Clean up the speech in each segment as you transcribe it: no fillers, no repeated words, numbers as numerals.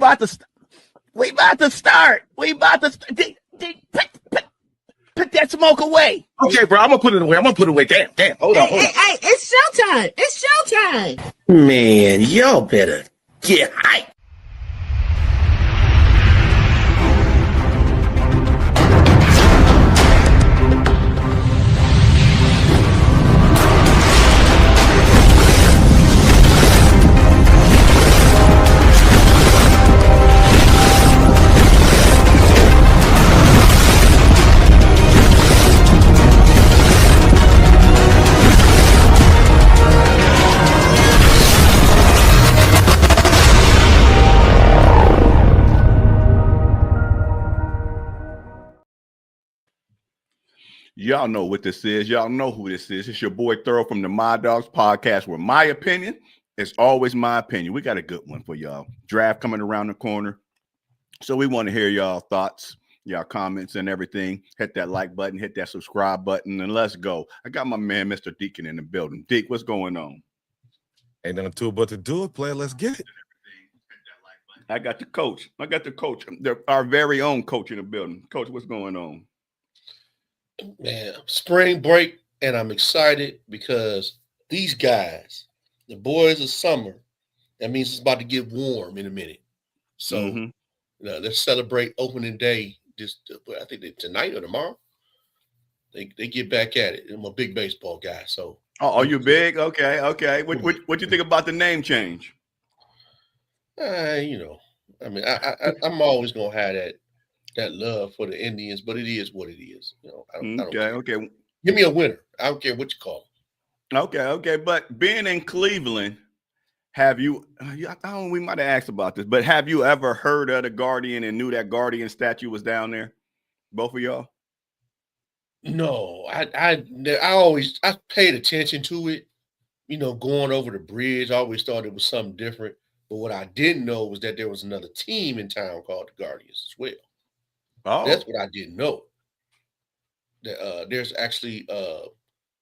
about to start. We about to start. Put that smoke away. Okay, bro, I'm gonna put it away. Damn. Hold on. Hey, it's showtime. It's showtime. Man, y'all better get hyped. Y'all know what this is. Y'all know who this is. It's your boy Thorough from the My Dogs podcast, where my opinion is always my opinion. We got a good one for y'all. Draft coming around the corner. So we want to hear y'all thoughts, y'all comments and everything. Hit that like button, hit that subscribe button, and let's go. I got my man, Mr. Deacon, in the building. Deek, what's going on? Ain't nothing to it but to do it, player. Let's get it. I got the coach. Our very own coach in the building. Coach, what's going on? Man, spring break, and I'm excited because these guys, the boys of summer, that means it's about to get warm in a minute. So let's celebrate opening day. I think tonight or tomorrow. They get back at it. I'm a big baseball guy, so. Oh, are you big? Okay. What you think about the name change? I'm always gonna have that love for the Indians, but it is what it is. Okay. Give me a winner. I don't care what you call it. Okay. But being in Cleveland, we might have asked about this, but have you ever heard of the Guardian and knew that Guardian statue was down there? Both of y'all? No, I paid attention to it. Going over the bridge, I always thought it was something different. But what I didn't know was that there was another team in town called the Guardians as well. Oh, that's what I didn't know. That there's actually what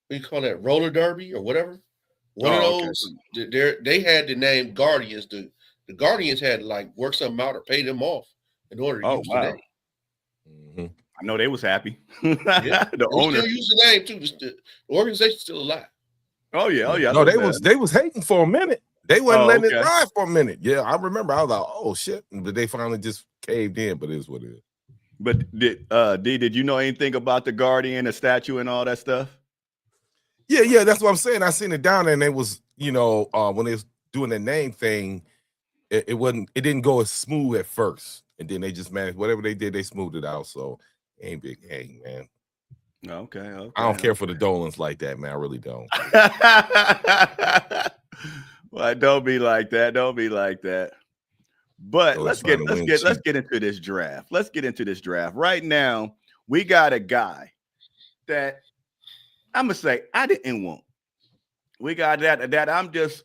do you call that, roller derby or whatever? One of those. Okay. They had the name Guardians. The Guardians had to like work something out or pay them off in order to use the name. Mm-hmm. I know they was happy. Yeah. The owner still use the name too. The organization's still alive. Oh yeah. No, they was hating for a minute. They wasn't letting it ride for a minute. Yeah, I remember. I was like, "Oh shit!" But they finally just caved in. But it is what it is. But did you know anything about the Guardian, the statue, and all that stuff? Yeah. That's what I'm saying. I seen it down there, and it was, when they was doing the name thing, it didn't go as smooth at first, and then they just managed whatever they did, they smoothed it out. So ain't big, hey man. Okay. I don't care for the Dolans like that, man. I really don't. Well, don't be like that. But so let's get into this draft. Let's get into this draft. Right now, we got a guy that I'm gonna say I didn't want. We got that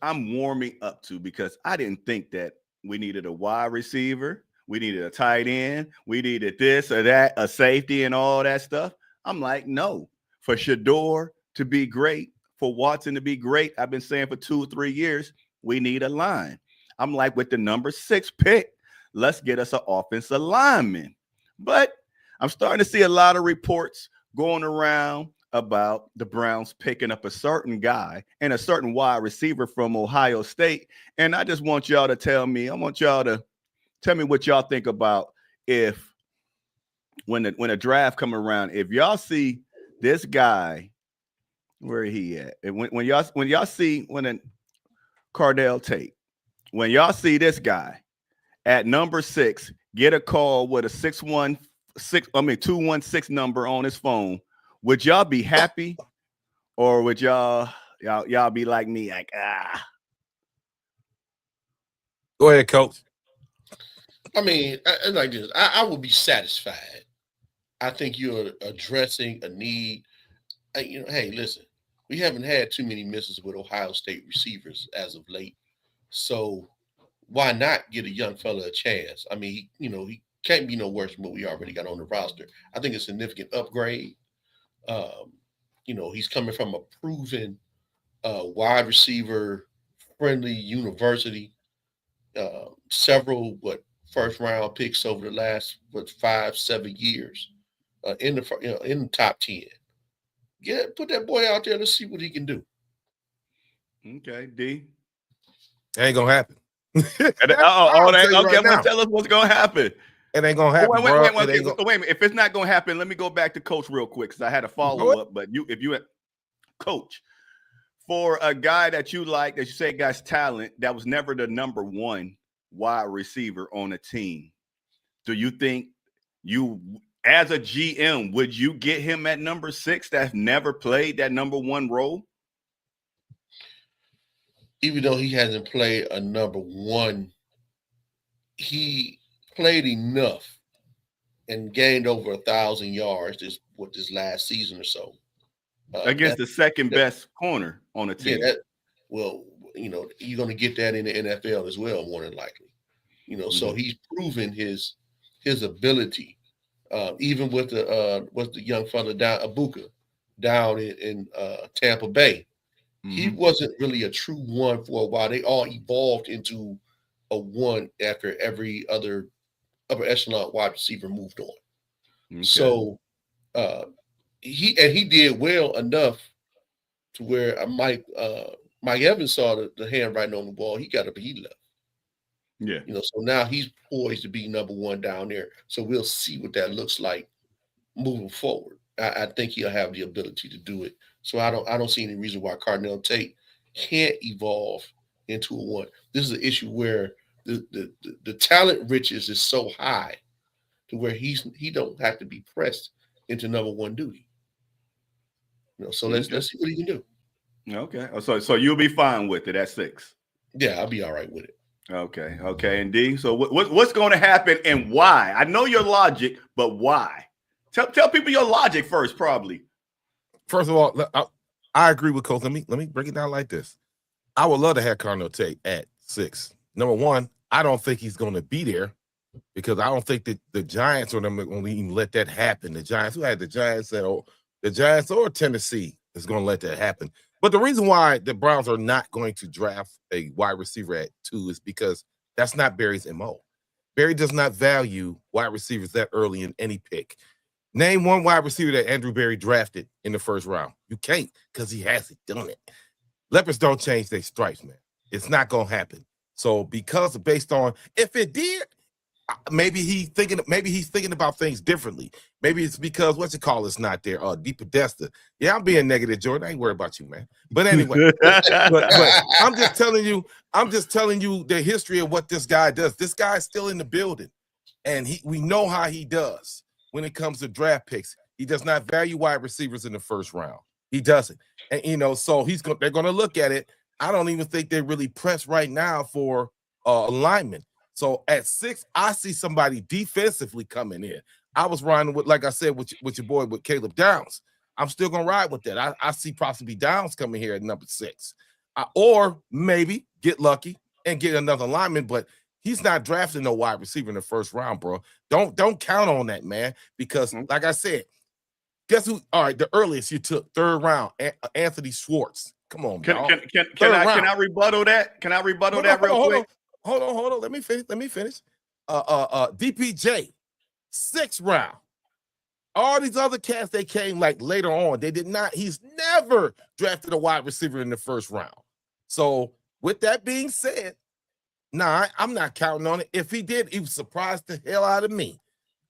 I'm warming up to, because I didn't think that we needed a wide receiver, we needed a tight end, we needed this or that, a safety and all that stuff. I'm like, no, for Shador to be great, for Watson to be great, I've been saying for 2 or 3 years, we need a line. I'm like, with the number 6 pick, let's get us an offensive lineman. But I'm starting to see a lot of reports going around about the Browns picking up a certain guy and a certain wide receiver from Ohio State. And I just want y'all to tell me what y'all think about when a draft come around, if y'all see this guy, where he at? When y'all see Carnell Tate, when y'all see this guy at number 6 get a call with a 216 number on his phone, would y'all be happy, or would y'all be like me, like Go ahead, coach. I mean, like this, I would be satisfied. I think you're addressing a need. Hey, listen, we haven't had too many misses with Ohio State receivers as of late. So why not give a young fella a chance? I mean, he can't be no worse than what we already got on the roster. I think it's a significant upgrade. He's coming from a proven wide receiver friendly university. Several first round picks over the last 5-7 years in the top 10. Put that boy out there. Let's see what he can do. Okay, D. Ain't gonna happen. Okay, tell us what's gonna happen. It ain't gonna happen. Wait a minute. If it's not gonna happen, let me go back to Coach real quick because I had a follow up. But if you Coach, for a guy that you like, that you say guy's talent, that was never the number one wide receiver on a team, do you think you, as a GM, would you get him at number 6 that's never played that number 1 role? Even though he hasn't played a number 1, he played enough and gained over 1,000 yards this last season or so. Against the second best corner on the team. You're going to get that in the NFL as well, more than likely. So he's proven his ability. Even with the young fella down Abuka down in Tampa Bay, he wasn't really a true 1 for a while. They all evolved into a 1 after every other upper echelon wide receiver moved on. Okay. So he did well enough to where Mike Evans saw the handwriting on the wall. He got up and he left. Yeah. So now he's poised to be number 1 down there. So we'll see what that looks like moving forward. I think he'll have the ability to do it. So I don't see any reason why Carnell Tate can't evolve into a 1. This is an issue where the talent riches is so high to where he don't have to be pressed into number 1 duty. So let's see what he can do. Okay. So you'll be fine with it at 6. Yeah, I'll be all right with it. Okay. And D, so what's going to happen and why? I know your logic, but why? Tell people your logic first, probably. First of all, I agree with Coach. Let me break it down like this. I would love to have Carnell Tate at 6. Number 1, I don't think he's going to be there because I don't think that the Giants are going to even let that happen. The Giants, who had the Giants or Tennessee is going to let that happen. But the reason why the Browns are not going to draft a wide receiver at 2 is because that's not Barry's MO. Barry does not value wide receivers that early in any pick. Name one wide receiver that Andrew Barry drafted in the first round. You can't because he hasn't done it. Leopards don't change their stripes, man. It's not going to happen. So based on if it did, maybe he's thinking about things differently. Maybe it's because it's not there. Deep Podesta. Yeah, I'm being negative, Jordan. I ain't worried about you, man. But anyway, but I'm just telling you the history of what this guy does. This guy's still in the building, and we know how he does when it comes to draft picks. He does not value wide receivers in the first round. He doesn't, and so they're going to look at it. I don't even think they really press right now for alignment. So at 6, I see somebody defensively coming in. I was riding with, like I said, with your boy, with Caleb Downs. I'm still going to ride with that. I see possibly Downs coming here at number 6. Or maybe get lucky and get another lineman, but he's not drafting no wide receiver in the first round, bro. Don't count on that, man, because like I said, guess who? All right, the earliest you took 3rd round, Anthony Schwartz. Come on, can I rebuttal that? Can I rebuttal that real quick? Hold on. Let me finish. DPJ, 6th round. All these other cats, they came like later on. They did not. He's never drafted a wide receiver in the first round. So with that being said, I'm not counting on it. If he did, he surprised the hell out of me.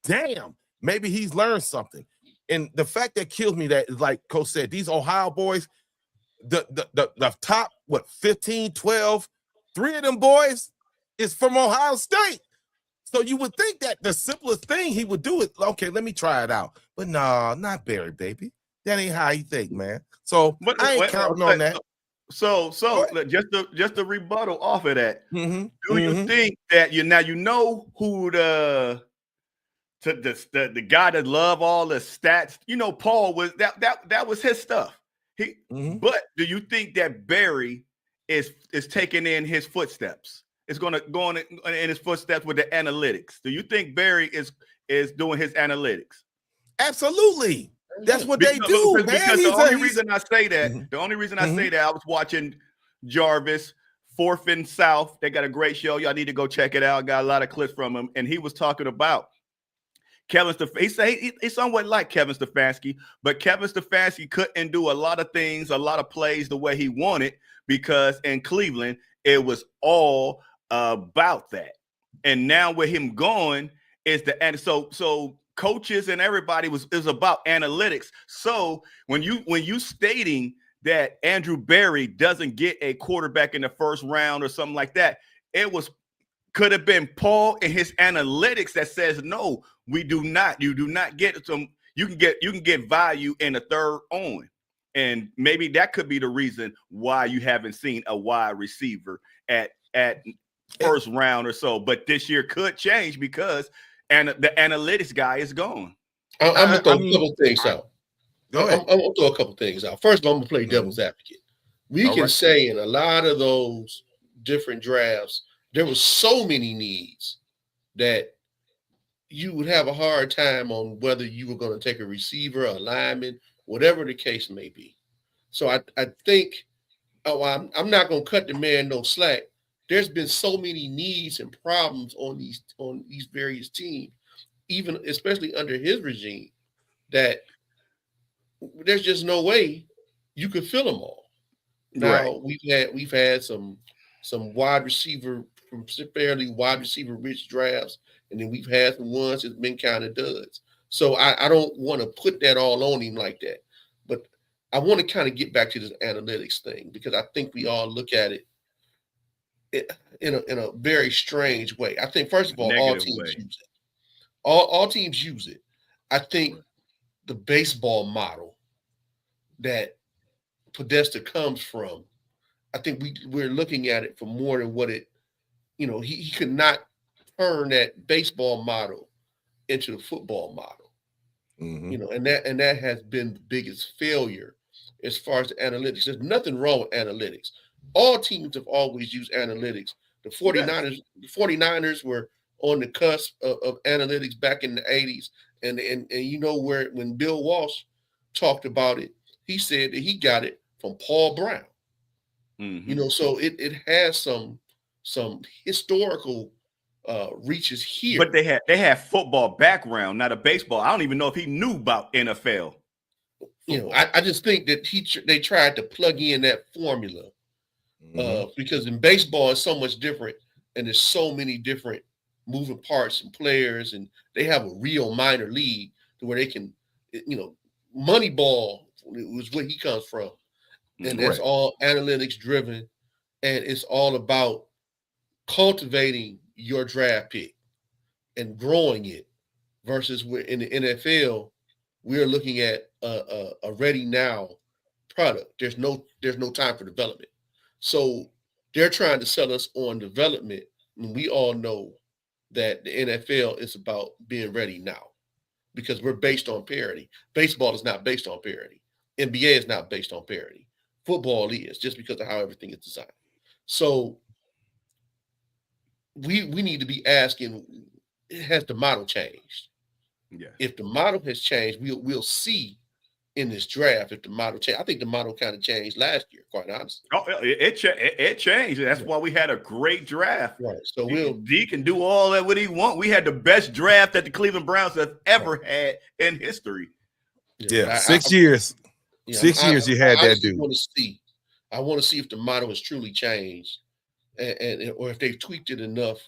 Damn, maybe he's learned something. And the fact that kills me that is, like Coach said, these Ohio boys, the top, 15, 12, 3 of them boys is from Ohio State. So you would think that the simplest thing he would do is, okay, let me try it out. But no, not Barry, baby. That ain't how you think, man. So I ain't counting on that. So just a rebuttal off of that. Do you think that you know who the guy that love all the stats? Paul was that was his stuff. But do you think that Barry is taking in his footsteps? It's going to go in his footsteps with the analytics. Do you think Barry is doing his analytics? Absolutely. That's what they do, man. Because the only reason I say that, I was watching Jarvis Fourth and South. They got a great show. Y'all need to go check it out. Got a lot of clips from him. And he was talking about Kevin Stefanski. He said he's somewhat like Kevin Stefanski, but Kevin Stefanski couldn't do a lot of things, a lot of plays the way he wanted, because in Cleveland, it was all about that. And now with him going, and so coaches and everybody is about analytics. So when you stating that Andrew Berry doesn't get a quarterback in the first round or something like that, could have been Paul and his analytics that says no, we do not. You do not get some. You can get value in the third on, and maybe that could be the reason why you haven't seen a wide receiver at first round or so. But this year could change because the analytics guy is gone. I'm gonna throw a couple things out. Go ahead. I'm gonna throw a couple things out. First of all, I'm gonna play devil's advocate. We can say in a lot of those different drafts, there were so many needs that you would have a hard time on whether you were going to take a receiver, a lineman, whatever the case may be. So I think, I'm not going to cut the man no slack. There's been so many needs and problems on these various teams, even especially under his regime, that there's just no way you could fill them all. Now we've had some wide receiver from fairly wide receiver rich drafts, and then we've had some ones that's been kind of duds. So I don't want to put that all on him like that. But I want to kind of get back to this analytics thing, because I think we all look at it in a very strange way. I think, first of all, all teams use it. All teams use it. I think the baseball model that Podesta comes from, I think we're looking at it for more than what it, he could not turn that baseball model into the football model. Mm-hmm. And that has been the biggest failure as far as the analytics. There's nothing wrong with analytics. All teams have always used analytics. The 49ers were on the cusp of analytics back in the 80s. And when Bill Walsh talked about it, he said that he got it from Paul Brown. Mm-hmm. So it has some historical reaches here. But they had football background, not a baseball. I don't even know if he knew about NFL. I just think that they tried to plug in that formula, because in baseball it's so much different, and there's so many different moving parts and players, and they have a real minor league to where they can, Moneyball was where he comes from, and that's all analytics driven, and it's all about cultivating your draft pick and growing it, versus in the NFL, we're looking at a ready now product. There's no time for development. So they're trying to sell us on development, and we all know that the NFL is about being ready now, because we're based on parity. Baseball is not based on parity. NBA is not based on parity. Football is, just because of how everything is designed. So we need to be asking, has the model changed? Yeah. If the model has changed, we'll see in this draft if the model changed. I think the model kind of changed last year, quite honestly. Oh, it changed. That's why we had a great draft. Right. So D can do all that what he want. We had the best draft that the Cleveland Browns have ever had in history. Yeah, 6 years. 6 years you had that dude. I want to see if the model has truly changed, and or if they've tweaked it enough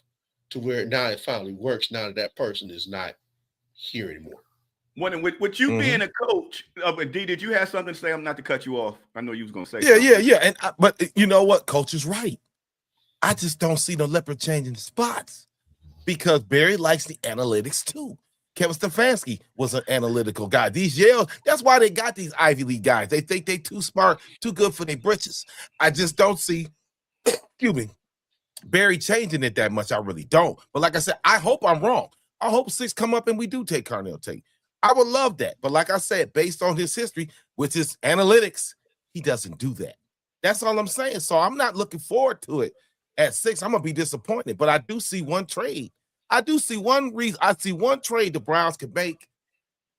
to where now it finally works. Now that person is not here anymore. With you being a coach, D, did you have something to say? I'm not to cut you off. I know you was going to say something. Yeah. But you know what? Coach is right. I just don't see no leopard changing the spots, because Barry likes the analytics too. Kevin Stefanski was an analytical guy. These Yale, that's why they got these Ivy League guys. They think they too smart, too good for their britches. I just don't see, Barry changing it that much. I really don't. But like I said, I hope I'm wrong. I hope 6 come up and we do take Carnell Tate. I would love that. But like I said, based on his history, with his analytics, he doesn't do that. That's all I'm saying. So I'm not looking forward to it. At 6, I'm going to be disappointed. But I do see one trade. I do see one reason. I see one trade the Browns could make.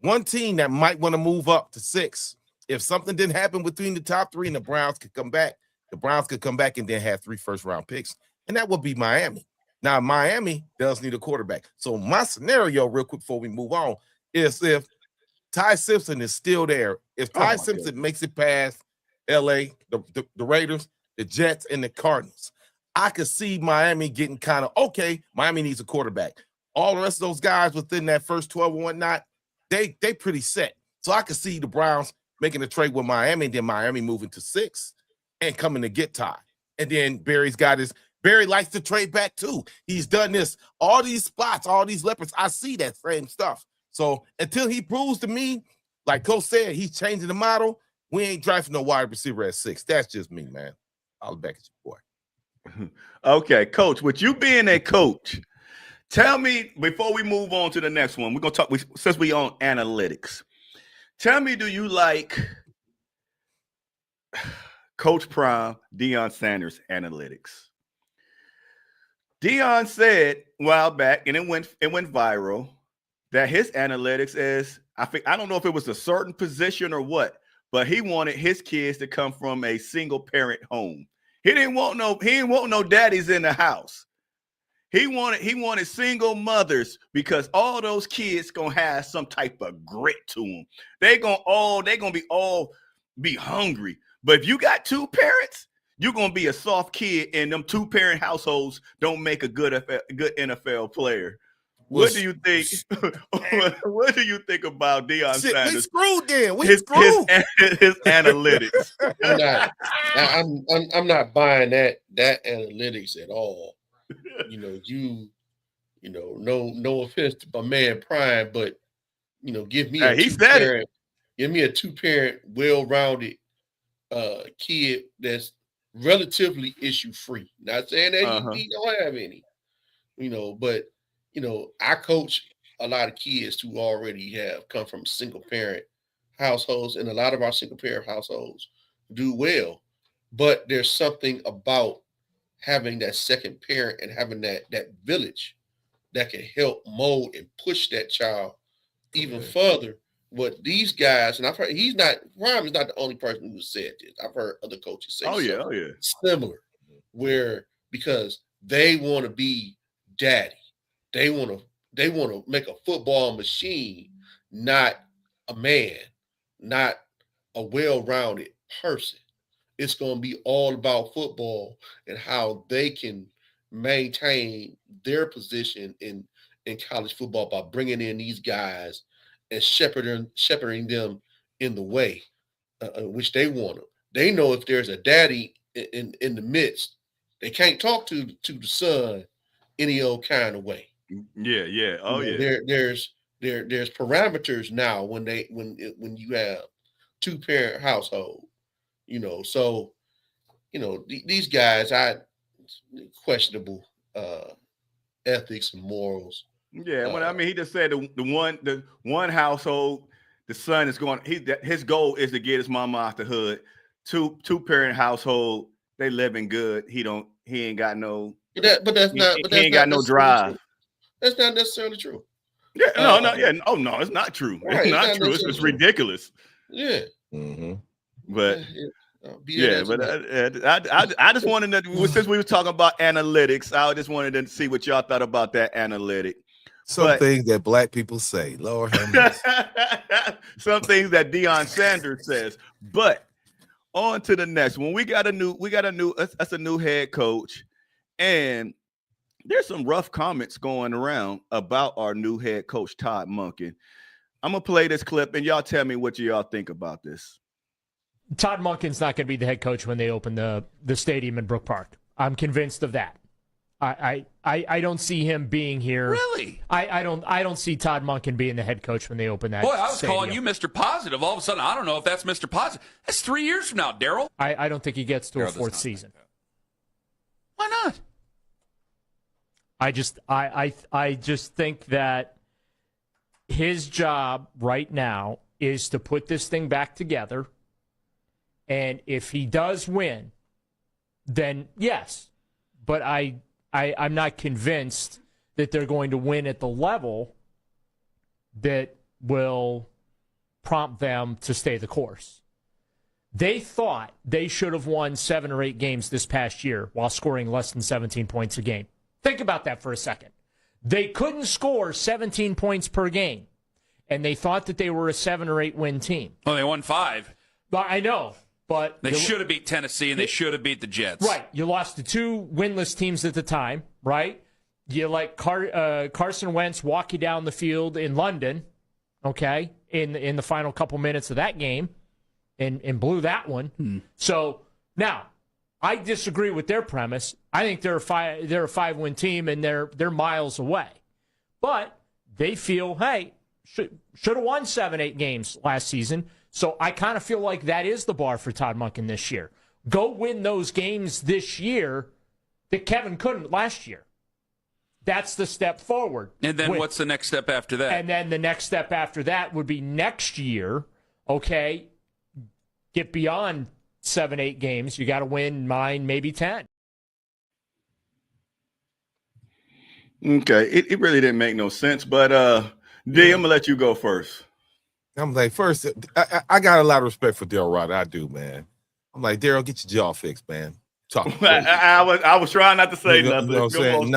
One team that might want to move up to 6. If something didn't happen between the top 3 and the Browns could come back, the Browns could come back and then have 3 first-round picks, and that would be Miami. Now, Miami does need a quarterback. So my scenario, real quick before we move on, is if Ty Simpson is still there, if Ty Simpson makes it past LA, the Raiders, the Jets, and the Cardinals, I could see Miami getting kind of, okay, Miami needs a quarterback. All the rest of those guys within that first 12 and whatnot, they pretty set. So I could see the Browns making a trade with Miami, and then Miami moving to 6 and coming to get Ty. And then Barry likes to trade back too. He's done this, all these spots, all these leopards. I see that same stuff. So until he proves to me, like Coach said, he's changing the model, we ain't drafting no wide receiver at 6. That's just me, man. I'll back at you, boy. Okay, Coach, with you being a coach, tell me, before we move on to the next one, we're going to talk, since we on analytics, tell me, do you like Coach Prime, Deion Sanders analytics? Deion said a while back, and it went viral, that his analytics is, I don't know if it was a certain position or what, but he wanted his kids to come from a single parent home. He didn't want no daddies in the house. He wanted single mothers, because all those kids gonna have some type of grit to them. They gonna be hungry. But if you got 2 parents, you're gonna be a soft kid, and them 2-parent households don't make a good NFL player. What do you think? What do you think about Deion Sanders? We screwed then. We screwed his analytics. I'm not buying that analytics at all. No offense to my man Prime, but give me a 2-parent, well-rounded kid that's relatively issue free. Not saying that he don't have any, but I coach a lot of kids who already have come from single parent households, and a lot of our single parent households do well. But there's something about having that second parent and having that village that can help mold and push that child even further. What these guys, and I've heard Prime is not the only person who said this. I've heard other coaches say similar, because they want to be daddy. They want to make a football machine, not a man, not a well-rounded person. It's going to be all about football and how they can maintain their position in college football by bringing in these guys and shepherding them in the way which they want them. They know if there's a daddy in the midst, they can't talk to the son any old kind of way. Yeah. There's parameters now when you have 2-parent household, so these guys, questionable ethics and morals. Yeah, he just said the one household, the son is going. His goal is to get his mama out the hood. 2-parent household, they living good. He ain't got no. He ain't got no drive. True. That's not necessarily true. Yeah, no, it's not true. Right, it's not true. It's ridiculous. Yeah. Mm-hmm. But I just wanted to, since we were talking about analytics, I just wanted to see what y'all thought about that analytic. Some things that black people say, Lord have mercy. Some things that Deion Sanders says. But on to the next one. That's a new head coach, and there's some rough comments going around about our new head coach, Todd Monken. I'm gonna play this clip, and y'all tell me what y'all think about this. Todd Monken's not going to be the head coach when they open the stadium in Brook Park. I'm convinced of that. I don't see him being here. Really? I don't see Todd Monken being the head coach when they open that. Boy, I was stadium. calling you Mr. Positive. All of a sudden, I don't know if that's Mr. Positive. That's 3 years from now, Daryl. I don't think he gets to a 4th season. Why not? I just think that his job right now is to put this thing back together. And if he does win, then yes. But I'm not convinced that they're going to win at the level that will prompt them to stay the course. They thought they should have won 7 or 8 games this past year while scoring less than 17 points a game. Think about that for a second. They couldn't score 17 points per game, and they thought that they were a 7 or 8 win team. Well, they won 5. I know, but they should have beat Tennessee, and they should have beat the Jets. Right. You lost to 2 winless teams at the time, right? You let Carson Wentz walk you down the field in London, okay, in the final couple minutes of that game, and blew that one. So now, I disagree with their premise. I think they're a 5-win team, and they're miles away. But they feel, hey, should have won 7, 8 games last season. So I kind of feel like that is the bar for Todd Monken this year. Go win those games this year that Kevin couldn't last year. That's the step forward. And then what's the next step after that? And then the next step after that would be next year, okay, get beyond 7, 8 games. You got to win 9, maybe 10. Okay, it really didn't make no sense, but D, I'm gonna let you go first. I'm like, first, I got a lot of respect for Daryl Ryder. I do, man. I'm like, Daryl, get your jaw fixed, man. I was trying not to say nothing. You know what I'm saying?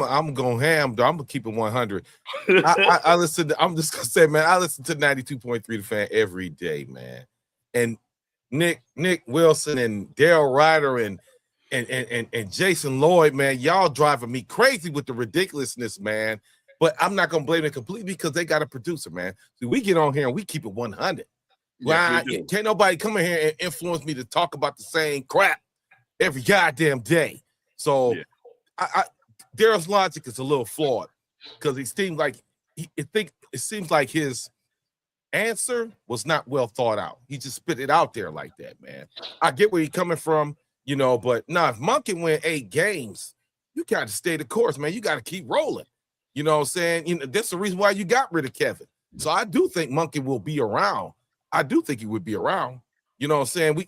I'm going ham, though. I'm gonna keep it 100. I listen. I'm just gonna say, man, I listen to 92.3 The Fan every day, man. And Nick Wilson and Daryl Ryder and Jason Lloyd, man, y'all driving me crazy with the ridiculousness, man. But I'm not gonna blame it completely because they got a producer, man. So we get on here and we keep it 100. Yes, can't nobody come in here and influence me to talk about the same crap every goddamn day. So Daryl's logic is a little flawed because it seems like his answer was not well thought out. He just spit it out there like that, man. I get where he's coming from, you know, but if Monken win 8 games, you got to stay the course, man. You got to keep rolling. You know what I'm saying? You know, that's the reason why you got rid of Kevin. So I do think Monken will be around. I do think he would be around. You know what I'm saying? We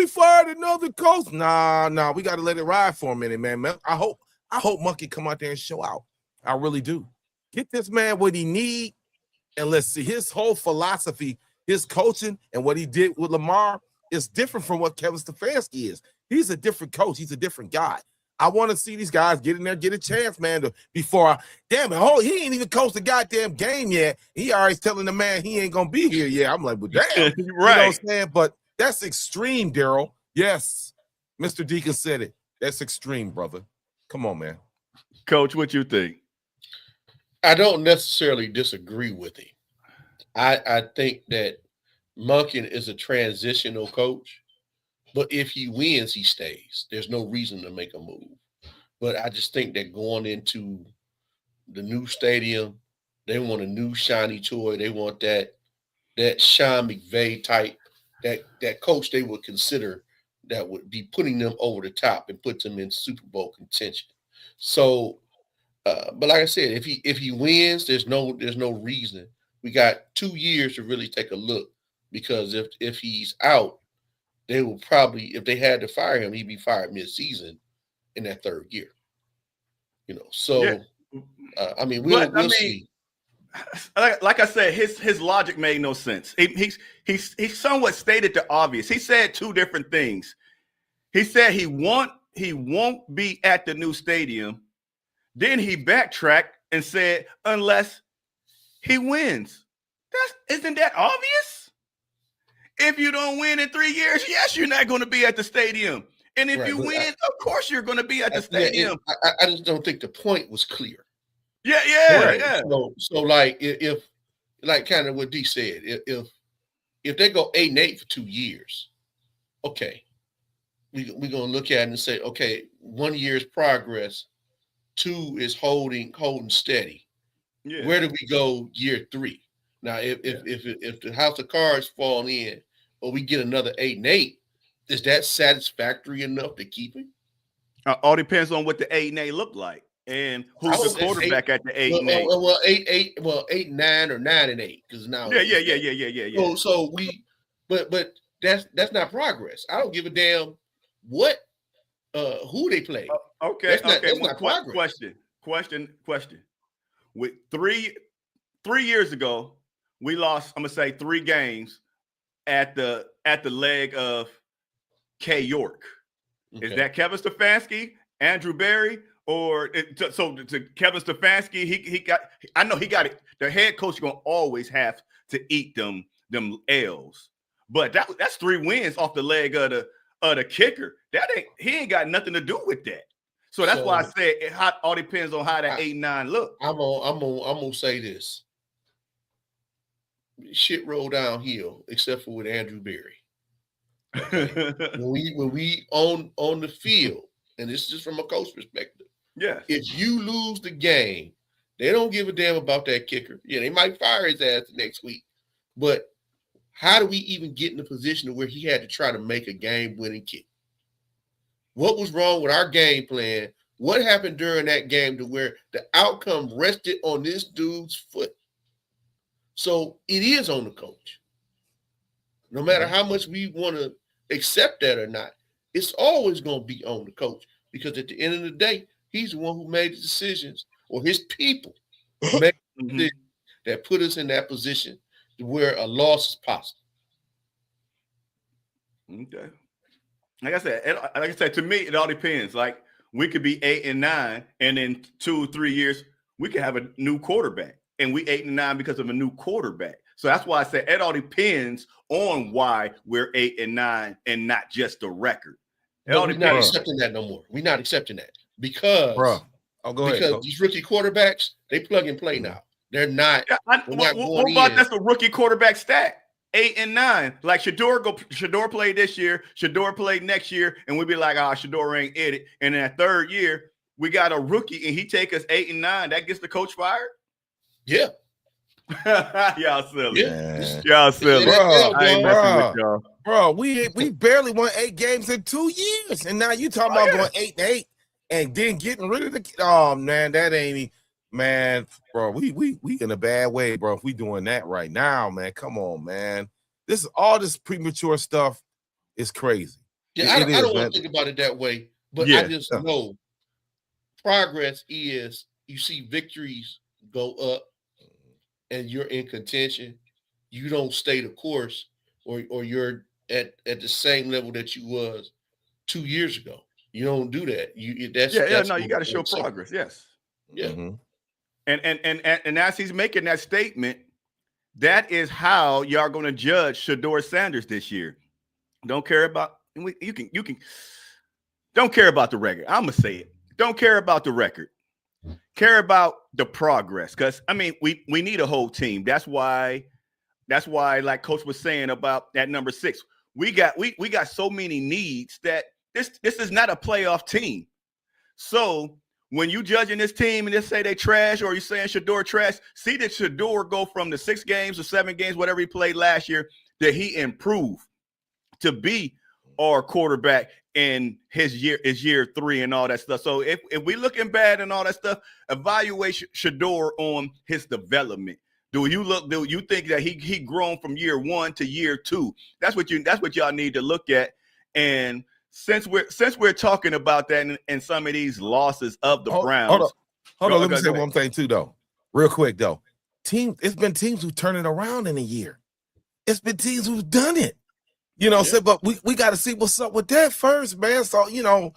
fired another coach. Nah, we got to let it ride for a minute, man. I hope Monken come out there and show out. I really do. Get this man what he need, and let's see his whole philosophy, his coaching, and what he did with Lamar is different from what Kevin Stefanski is. He's a different coach. He's a different guy. I want to see these guys get in there, get a chance, man. He ain't even coached the goddamn game yet. He already telling the man he ain't gonna be here yet. I'm like, well, damn, right? You know what I'm saying? But that's extreme, Daryl. Yes, Mr. Deacon said it. That's extreme, brother. Come on, man. Coach, what you think? I don't necessarily disagree with him. I think that Monken is a transitional coach. But if he wins, he stays. There's no reason to make a move. But I just think that going into the new stadium, they want a new shiny toy. They want that Sean McVay type, that coach they would consider that would be putting them over the top and put them in Super Bowl contention. So, but like I said, if he wins, there's no reason. We got 2 years to really take a look because if he's out, they will probably, if they had to fire him, he'd be fired mid-season in that 3rd year. You know, so I mean, we'll see. Like I said, his logic made no sense. He somewhat stated the obvious. He said 2 different things. He said he won't be at the new stadium. Then he backtracked and said unless he wins. Isn't that obvious? If you don't win in 3 years, yes, you're not going to be at the stadium. And if you win, of course you're going to be at the stadium. I just don't think the point was clear. Yeah. So like if like kind of what D said, if they go 8-8 for 2 years, okay, we're going to look at it and say, okay, 1 year's progress, 2 is holding steady. Yeah. Where do we go year 3? Now, if the house of cards fall in, or we get another 8-8, is that satisfactory enough to keep him? All depends on what the 8-8 look like and who's the quarterback at the 8-8. Well, 8-8, 8-9 or 9-8 because now. Yeah. So but that's not progress. I don't give a damn what who they play. Okay. That's not progress. Question. With 3 years ago, we lost, I'm going to say 3 games at the leg of K York. Okay. Is that Kevin Stefanski, Andrew Berry, or to Kevin Stefanski? He got. I know he got it. The head coach gonna always have to eat them L's, but that's 3 wins off the leg of the kicker. He ain't got nothing to do with that. So that's why I said it all depends on how that 8-9 look. I'm gonna say this. Shit rolled downhill, except for with Andrew Berry. Okay? when we on the field, and this is just from a coach perspective. Yeah. If you lose the game, they don't give a damn about that kicker. Yeah, they might fire his ass the next week. But how do we even get in a position where he had to try to make a game-winning kick? What was wrong with our game plan? What happened during that game to where the outcome rested on this dude's foot? So it is on the coach. No matter how much we want to accept that or not, it's always going to be on the coach, because at the end of the day, he's the one who made the decisions, or his people made the decisions that put us in that position to where a loss is possible. Okay. Like I said, to me, it all depends. Like, we could be 8-9, and in 2-3 years, we could have a new quarterback, and we 8-9 because of a new quarterback. So that's why I said it all depends on why we're 8-9 and not just the record. We're not accepting that no more. We're not accepting that because, go ahead. Because these rookie quarterbacks, they plug and play now. They're not. Yeah, what about that's the rookie quarterback stat? 8-9. Like Shador played this year, Shador played next year, and we'd be like, Shador ain't it. And in that third year, we got a rookie, and he take us 8-9. That gets the coach fired? Yeah. Y'all silly. Yeah. Y'all silly. Bro, I ain't messing with y'all. Bro, we barely won 8 games in 2 years, and now you talking about going 8-8 and then getting rid of the. Oh man, that ain't. Man, bro, we in a bad way, bro. If we doing that right now, man, come on, man. This premature stuff is crazy. Yeah, I don't want to think about it that way, but I just know progress is you see victories go up and you're in contention. You don't stay the course, or you're at the same level that you was 2 years ago. You don't do that. You got to show progress. Yes. Yeah. Mm-hmm. And as he's making that statement, that is how y'all going to judge Shador Sanders this year. Don't care about you can don't care about the record. I'm gonna say it. Don't care about the record. Care about the progress. Because I mean, we need a whole team. That's why, like Coach was saying about that number 6, we got so many needs that this is not a playoff team. So when you judging this team and just say they trash, or you saying Shador trash, see that Shador go from the 6 games or 7 games, whatever he played last year, that he improved to be our quarterback in his year 3 and all that stuff. So if we looking bad and all that stuff, evaluate Shador on his development. Do you think that he grown from year 1 to year 2? That's what y'all need to look at. And since we're talking about that and some of these losses of the Browns. Hold on. Let me say one thing too, though. Real quick, though. It's been teams who turn it around in a year. It's been teams who've done it. But we got to see what's up with that first, man. So, man. We got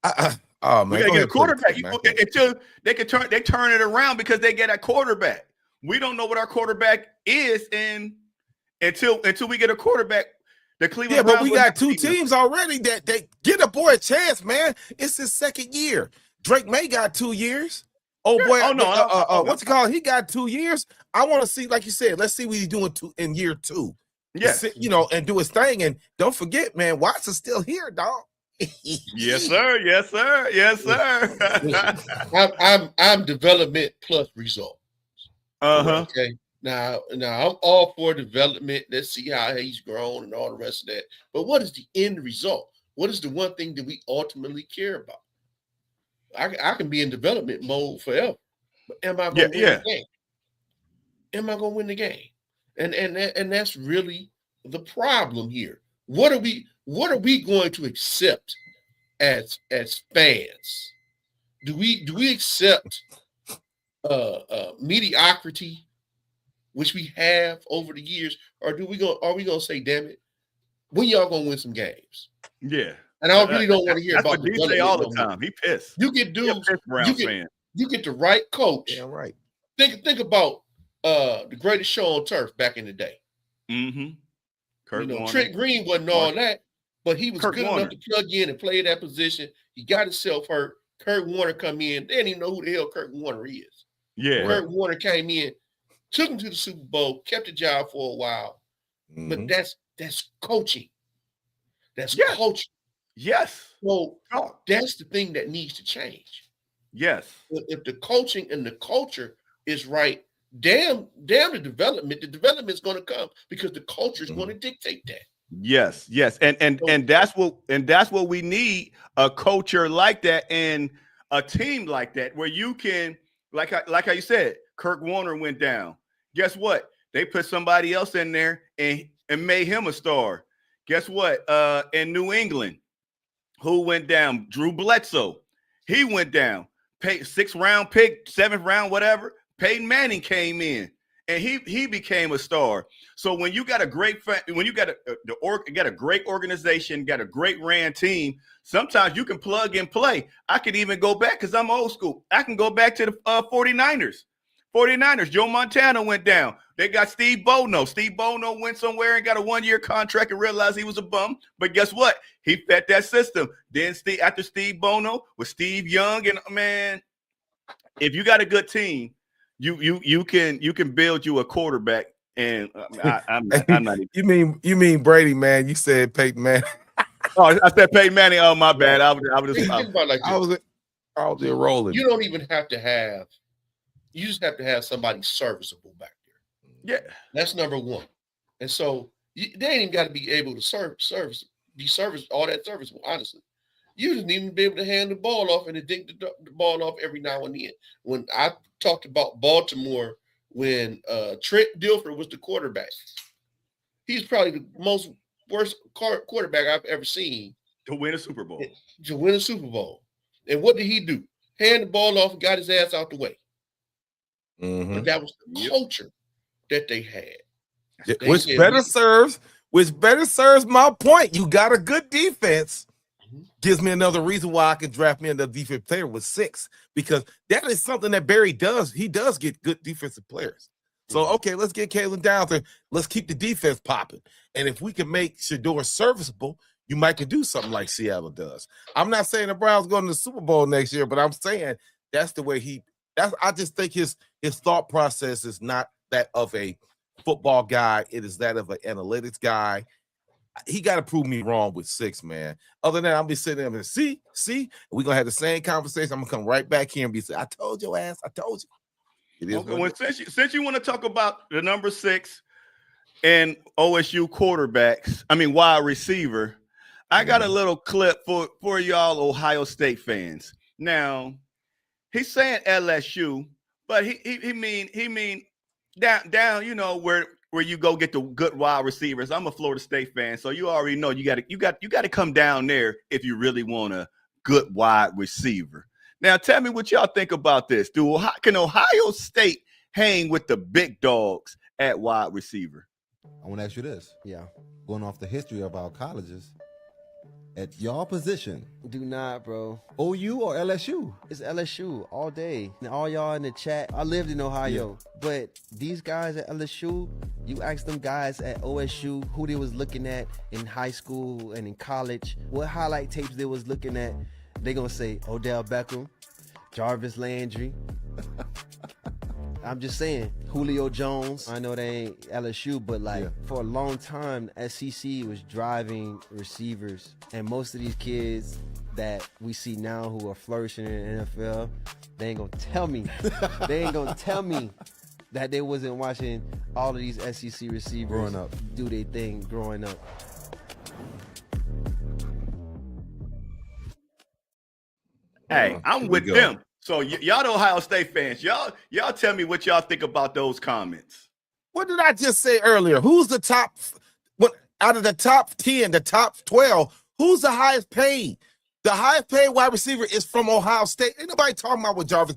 to get a quarterback until they turn it around, because they get a quarterback. We don't know what our quarterback is until we get a quarterback. The Cleveland Browns, but we got 2 teams already that they get a boy a chance, man. It's his 2nd year. Drake May got 2 years. Oh boy, what's it called? He got 2 years. I want to see, like you said, let's see what he's doing in year 2. Yes, and do his thing. And don't forget, man, Watson's still here, dog. Yes, sir. Yes, sir. Yes, sir. I'm development plus results. Okay. Now I'm all for development. Let's see how he's grown and all the rest of that. But what is the end result? What is the one thing that we ultimately care about? I can be in development mode forever, but am I going to win the game? Am I going to win the game? And that's really the problem here. What are we going to accept as fans? Do we accept mediocrity which we have over the years, or are we gonna say, damn it, when y'all gonna win some games? Yeah. And I really don't want to hear that's about what D say all the time. He pissed. You get dudes, you get the right coach. Yeah, right. Think about the greatest show on turf back in the day. Kurt Warner. Trent Green wasn't all that, but he was good enough to plug in and play that position. He got himself hurt. Kurt Warner come in. They didn't even know who the hell Kurt Warner is. Yeah. Kurt Warner came in, took him to the Super Bowl, kept the job for a while. But that's coaching. That's coaching. Yes. So that's the thing that needs to change. Yes. If the coaching and the culture is right, damn the development's going to come because the culture is going to dictate that. Yes. And that's what we need, a culture like that and a team like that where you can, like how you said, Kurt Warner went down. Guess what? They put somebody else in there and made him a star. Guess what? In New England, who went down? Drew Bledsoe. He went down. 6th round pick, 7th round, whatever. Peyton Manning came in and he became a star. So when you got a great got a great organization, got a great ran team, sometimes you can plug and play. I could even go back because I'm old school. I can go back to the 49ers. 49ers, Joe Montana went down. They got Steve Bono. Steve Bono went somewhere and got a 1-year contract and realized he was a bum. But guess what? He fed that system. Then after Steve Bono with Steve Young, and man, if you got a good team, you can build you a quarterback. And I'm not even. You mean Brady, man? You said Peyton Manning. Oh, I said Peyton Manning. Oh, my bad. I was rolling. You don't even have to have. You just have to have somebody serviceable back there. Yeah, that's number one. And so they ain't even got to be able to be all that serviceable. Honestly, you just need to be able to hand the ball off and to dink the ball off every now and then. When I talked about Baltimore, when Trent Dilfer was the quarterback, he's probably the worst quarterback I've ever seen to win a Super Bowl. And what did he do? Hand the ball off and got his ass out the way. But that was the culture that they had. Which better serves my point. You got a good defense. Gives me another reason why I can draft me another defensive player with 6, because that is something that Barry does. He does get good defensive players. So, okay, let's get Kalen down there. Let's keep the defense popping. And if we can make Shedeur serviceable, you might could do something like Seattle does. I'm not saying the Browns going to the Super Bowl next year, but I'm saying that's the way I just think his thought process is not that of a football guy. It is that of an analytics guy. He got to prove me wrong with 6, man. Other than that, I'll be sitting there and see, we're going to have the same conversation. I'm going to come right back here and be saying, I told your ass. I told you. It is okay, since you want to talk about the number 6 and OSU wide receiver, I got a little clip for y'all Ohio State fans. Now, he's saying LSU, but he mean down, where you go get the good wide receivers. I'm a Florida State fan, so you already know you got to come down there if you really want a good wide receiver. Now, tell me what y'all think about this. Can Ohio State hang with the big dogs at wide receiver? I want to ask you this. Yeah, going off the history of our colleges, at your position, do not, bro. OU or LSU? It's LSU all day. And all y'all in the chat, I lived in Ohio, but these guys at LSU, you ask them guys at OSU who they was looking at in high school and in college, what highlight tapes they was looking at, they gonna say Odell Beckham, Jarvis Landry. I'm just saying, Julio Jones. I know they ain't LSU, but for a long time, SEC was driving receivers. And most of these kids that we see now who are flourishing in the NFL, they ain't gonna tell me. They ain't gonna tell me that they wasn't watching all of these SEC receivers growing up, do their thing growing up. Hey, I'm with them. So y'all the Ohio State fans, y'all tell me what y'all think about those comments. What did I just say earlier? Who's the top? Out of the top 10, the top 12, who's the highest paid? The highest paid wide receiver is from Ohio State. Ain't nobody talking about what Jarvis.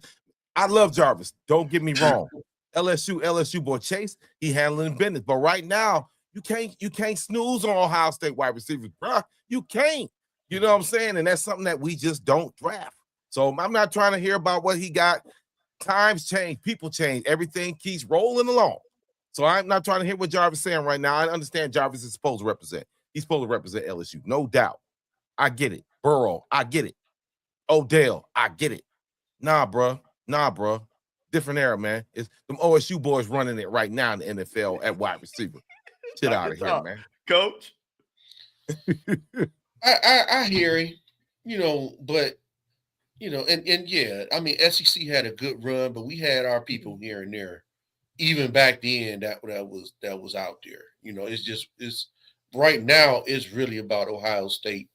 I love Jarvis. Don't get me wrong. LSU boy Chase, he handling business. But right now, you can't snooze on Ohio State wide receivers, bro. You can't. You know what I'm saying? And that's something that we just don't draft. So I'm not trying to hear about what he got. Times change, people change, everything keeps rolling along. So I'm not trying to hear what Jarvis is saying right now. I understand Jarvis is supposed to represent. He's supposed to represent LSU, no doubt. I get it. Burrow, I get it. Odell, I get it. Nah, bro. Different era, man. It's them OSU boys running it right now in the NFL at wide receiver. Shit out of here, man. Coach. I hear him, but and yeah, I mean SEC had a good run, but we had our people here and there. Even back then, that was out there. It's right now. It's really about Ohio State,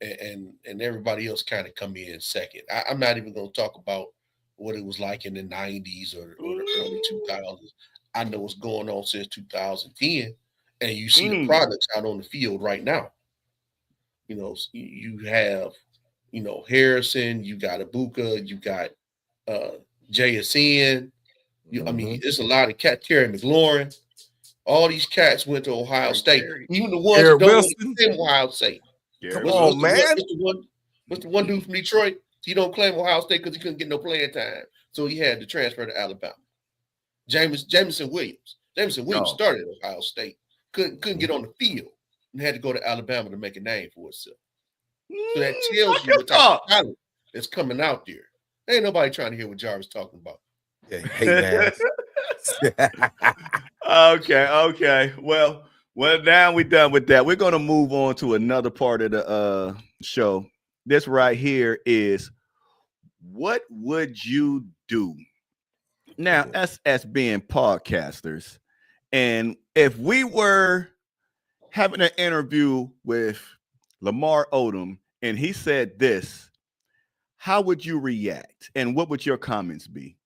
and everybody else kind of come in second. I'm not even going to talk about what it was like in the 90s or the early 2000s. I know what's going on since 2010, and you see the products out on the field right now. You have, Harrison, you got Ibuka, you got JSN. I mean, it's a lot of cats. Terry McLaurin. All these cats went to Ohio State. Even the ones that don't want to claim Ohio State. Come on, man. What's the one dude from Detroit? He don't claim Ohio State because he couldn't get no playing time. So he had to transfer to Alabama. Jameson Williams. Jameson Williams started at Ohio State. Couldn't get on the field and had to go to Alabama to make a name for himself. So that tells you what type of talent that's coming out there. Ain't nobody trying to hear what Jarvis talking about. Yeah, hey, man. Okay. Well, now we're done with that. We're going to move on to another part of the show. This right here is, what would you do? Now, us as being podcasters, and if we were having an interview with Lamar Odom and he said this, how would you react? And what would your comments be?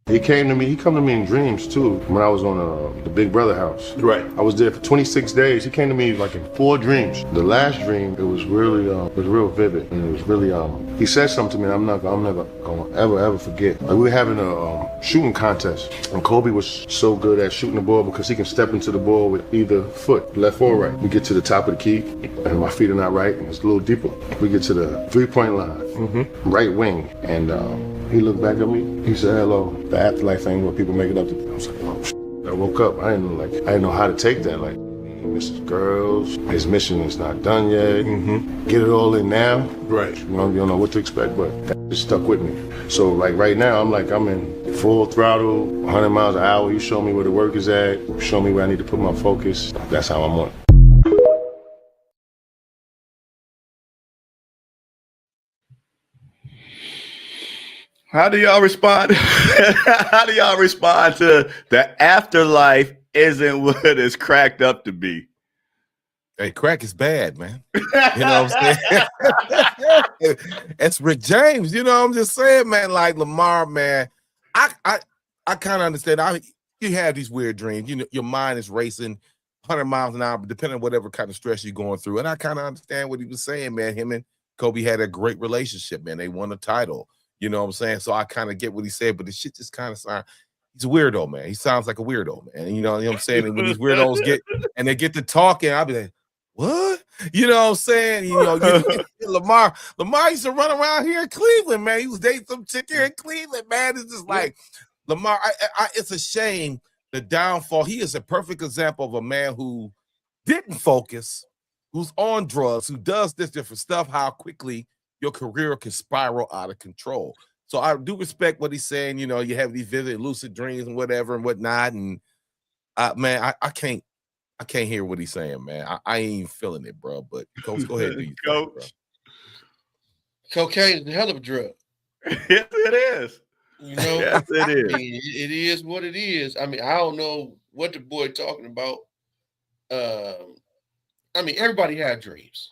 He come to me in dreams too, when I was on the Big Brother house. Right. I was there for 26 days. He came to me like in 4 dreams. The last dream, it was really, real vivid. And it was really, he said something to me I'm never gonna ever forget. Like, we were having a shooting contest, and Kobe was so good at shooting the ball because he can step into the ball with either foot, left or right. We get to the top of the key, and my feet are not right, and it's a little deeper. We get to the 3-point line, right wing, and he looked back at me. He said, "Hello." The afterlife ain't what people make it up to be. I was like, "Oh, shit." I woke up. I didn't know how to take that. Like, he misses girls. His mission is not done yet. Get it all in now. Right. You don't know what to expect, but that just stuck with me. So like right now, I'm in full throttle, 100 miles an hour. You show me where the work is at. Show me where I need to put my focus. That's how I'm on. How do y'all respond? How do y'all respond to the afterlife isn't what it's cracked up to be? Hey, crack is bad, man. You know what I'm saying? It's Rick James. You know what I'm just saying, man? Like Lamar, man. I kind of understand. You have these weird dreams. Your mind is racing 100 miles an hour, depending on whatever kind of stress you're going through. And I kind of understand what he was saying, man. Him and Kobe had a great relationship, man. They won a title. You know what I'm saying? So I kind of get what he said, but the shit just kind of sounds. He's a weirdo, man. He sounds like a weirdo, man. You know what I'm saying? And when these weirdos get to talking, I'll be like, what? You know what I'm saying? Lamar used to run around here in Cleveland, man. He was dating some chick here in Cleveland, man. It's just like Lamar. It's a shame the downfall. He is a perfect example of a man who didn't focus, who's on drugs, who does this different stuff. How quickly your career can spiral out of control. So I do respect what he's saying. You have these vivid, lucid dreams and whatever and whatnot. And man, I can't hear what he's saying, man. I ain't even feeling it, bro. But Coach, go ahead, do you Coach. Bro. Cocaine is a hell of a drug. Yes, it is. Yes, it is. I mean, it is what it is. I mean, I don't know what the boy talking about. I mean, everybody had dreams.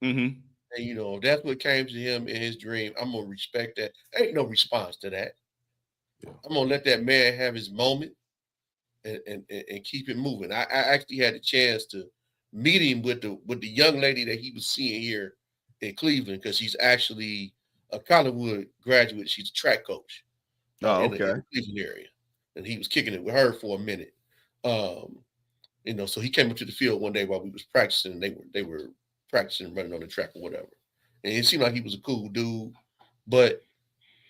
Mm-hmm. And, that's what came to him in his dream. I'm going to respect that. Ain't no response to that. Yeah. I'm going to let that man have his moment and keep it moving. I actually had a chance to meet him with the young lady that he was seeing here in Cleveland, because she's actually a Collinwood graduate. She's a track coach in the Cleveland area. and he was kicking it with her for a minute. You know, so he came up to the field one day while we was practicing, and they were practicing running on the track or whatever. And it seemed like he was a cool dude, but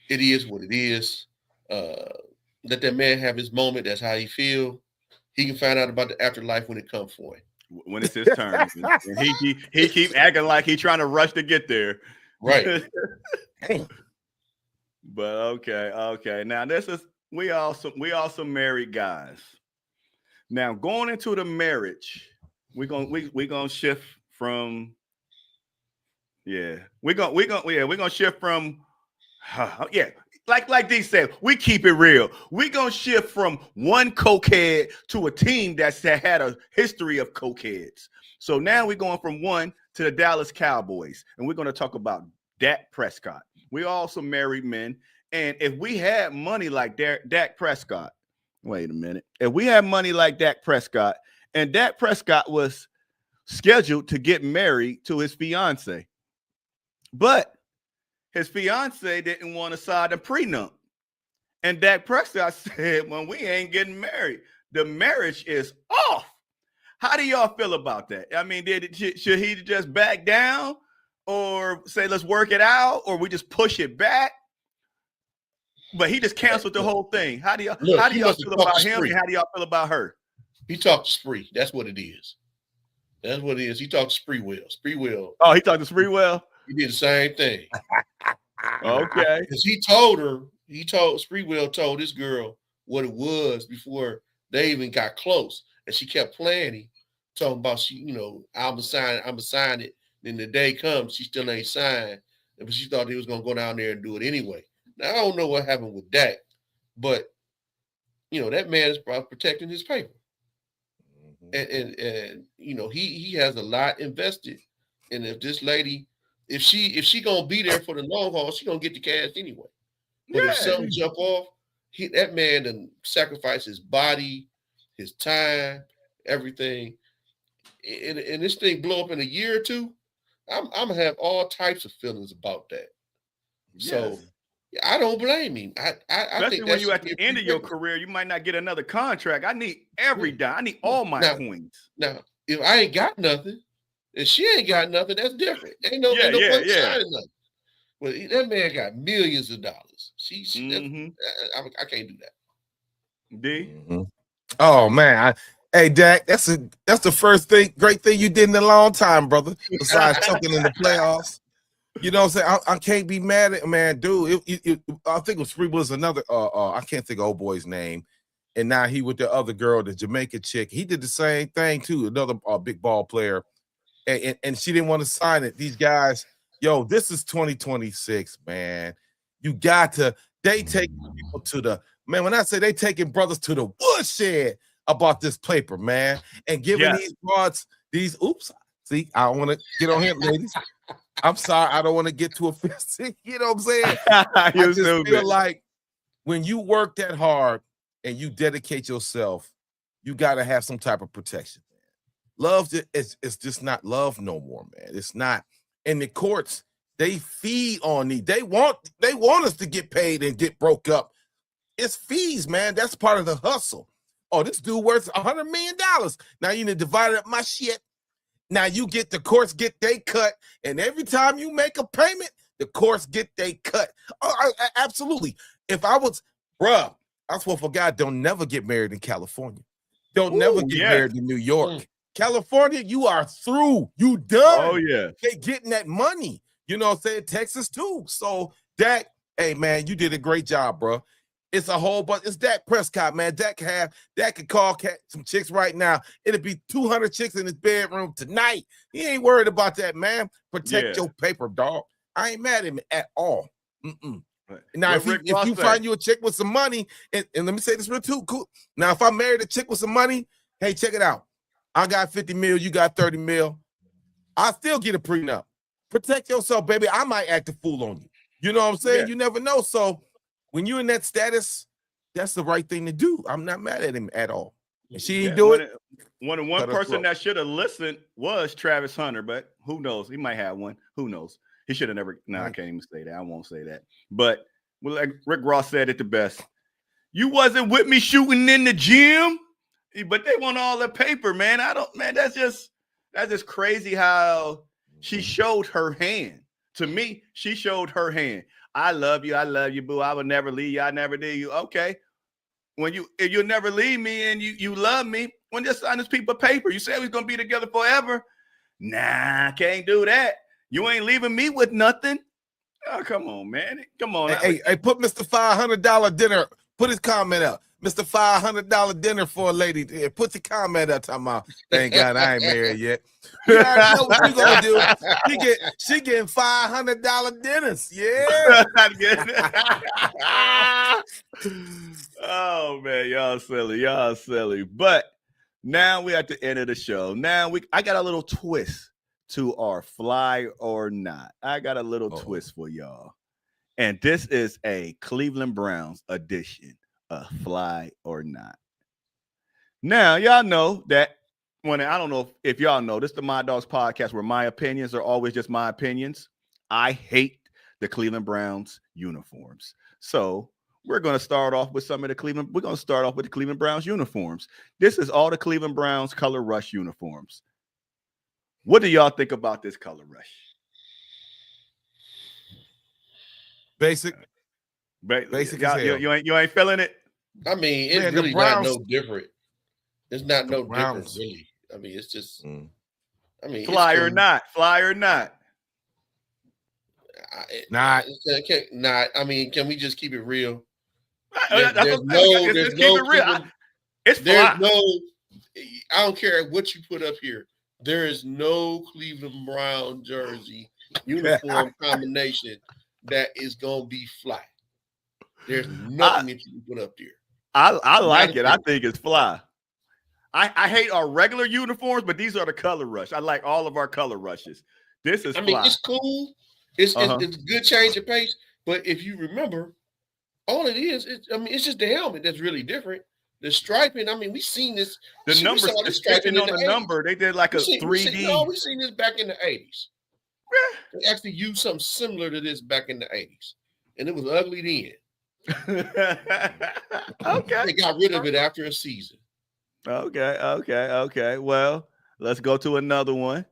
it is what it is. Let that man have his moment. That's how he feel. He can find out about the afterlife when it comes for him. When it's his turn. And he keep acting like he trying to rush to get there. Right. But okay. Now this is we also married guys. Now going into the marriage, we're gonna shift from we're gonna shift from like D said, we keep it real. We're gonna shift from one cokehead to a team that had a history of cokeheads. So now we're going from one to the Dallas Cowboys, and we're gonna talk about Dak Prescott. We also married men, and if we had money like Dak Prescott, wait a minute. If we had money like Dak Prescott, and Dak Prescott was scheduled to get married to his fiance, but his fiance didn't want to sign a prenup. And Dak Prescott said, well, we ain't getting married. The marriage is off. How do y'all feel about that? I mean, should he just back down or say, let's work it out, or we just push it back? But he just canceled the whole thing. How do y'all feel about him, and how do y'all feel about her? He talked to Spree. That's what it is. That's what it is. He talked to Spreewell. Oh, he talked to Spreewell? He did the same thing. Okay. Because Spreewell told this girl what it was before they even got close. And she kept planning, talking about I'm gonna sign it. Then the day comes, she still ain't signed. But she thought they was gonna go down there and do it anyway. Now I don't know what happened with Dak, but that man is probably protecting his paper. And he has a lot invested. And if this lady, if she gonna be there for the long haul, she gonna get the cash anyway. But if something jump off, that man done sacrifice his body, his time, everything. And this thing blow up in a year or two, I'm gonna have all types of feelings about that. Yes. So I don't blame him. I think when you at the end of your career, you might not get another contract. I need every dime. I need all my coins. Now, if I ain't got nothing, and she ain't got nothing, that's different. Ain't no point signing nothing. But that man got millions of dollars. I can't do that. D. Mm-hmm. Oh man, hey Dak, that's the first great thing you did in a long time, brother. Besides choking in the playoffs. You know what I'm saying? I can't be mad at man, dude. I think it was Spree was another. I can't think of old boy's name, and now he with the other girl, the Jamaican chick. He did the same thing too. Another big ball player, and she didn't want to sign it. These guys, this is 2026, man. You got to. They take people to the man. When I say they taking brothers to the woodshed about this paper, man, and giving these broads these. Oops, see, I don't want to get on him, ladies. I'm sorry, I don't want to get too offensive. You know what I'm saying? I just feel like when you work that hard and you dedicate yourself, you got to have some type of protection. Love is just not love no more, man. It's not. In the courts, they feed on these. They want us to get paid and get broke up. It's fees, man. That's part of the hustle. Oh, this dude worth $100 million. Now you need to divide up my shit. Now you get the courts get they cut, and every time you make a payment, the courts get they cut. Oh, absolutely. If I was, bruh, I swear for God, don't never get married in California. Don't never get married in New York. California, you are through. You done. Oh, yeah. They getting that money. You know what I'm saying? Texas too. So Dak, hey man, you did a great job, bro. It's a whole bunch. It's Dak Prescott, man. Dak could call some chicks right now. It'll be 200 chicks in his bedroom tonight. He ain't worried about that, man. Protect your paper, dog. I ain't mad at him at all. Now, if you find you a chick with some money, and let me say this real too, cool. Now, if I married a chick with some money, hey, check it out. I got 50 mil, you got 30 mil. I still get a prenup. Protect yourself, baby. I might act a fool on you. You know what I'm saying? You never know. So when you're in that status, that's the right thing to do. I'm not mad at him at all. And she ain't do it. One person that should have listened was Travis Hunter, but who knows? He might have one. Who knows? He should have never. No, I can't even say that. I won't say that. But like Rick Ross said it the best. You wasn't with me shooting in the gym, but they want all the paper, man. That's just crazy how she showed her hand. To me, she showed her hand. I love you, boo. I would never leave you. I never leave you. Okay. If you'll never leave me and you love me, when just sign this piece of paper, you said we're gonna be together forever. Nah, can't do that. You ain't leaving me with nothing. Oh, come on, man. Come on. Hey, put Mr. $500 dinner. Put his comment up. Mr. $500 dinner for a lady. Put the comment up talking about, thank God I ain't married yet. You already know what you gonna do. She getting $500 dinners. Yeah. Oh man, y'all silly. But now we're at the end of the show. Now I got a little twist to our fly or not. I got a little twist for y'all. And this is a Cleveland Browns edition of Fly or Not. Now, y'all know that I don't know if y'all know, this is the My Dogs podcast where my opinions are always just my opinions. I hate the Cleveland Browns uniforms. So we're going to start off with the Cleveland Browns uniforms. This is all the Cleveland Browns color rush uniforms. What do y'all think about this color rush? Basic. You ain't feeling it. I mean, it's really not no different. It's not no different, really. I mean, it's just. I mean, fly or not. Not. I mean, can we just keep it real? It's fly. I don't care what you put up here. There is no Cleveland Brown jersey uniform combination that is gonna be fly. There's nothing that you can put up there. I like it. I think it's fly. I hate our regular uniforms, but these are the color rush. I like all of our color rushes. This is fly. I mean, it's cool. It's a good change of pace. But if you remember, all it is, it's just the helmet that's really different. The striping, I mean, we've seen this. The numbers, the striping on the number, they did like a 3D. We've seen this back in the 80s. They actually used something similar to this back in the 80s. And it was ugly then. Okay. They got rid of it after a season. Okay. Well, let's go to another one.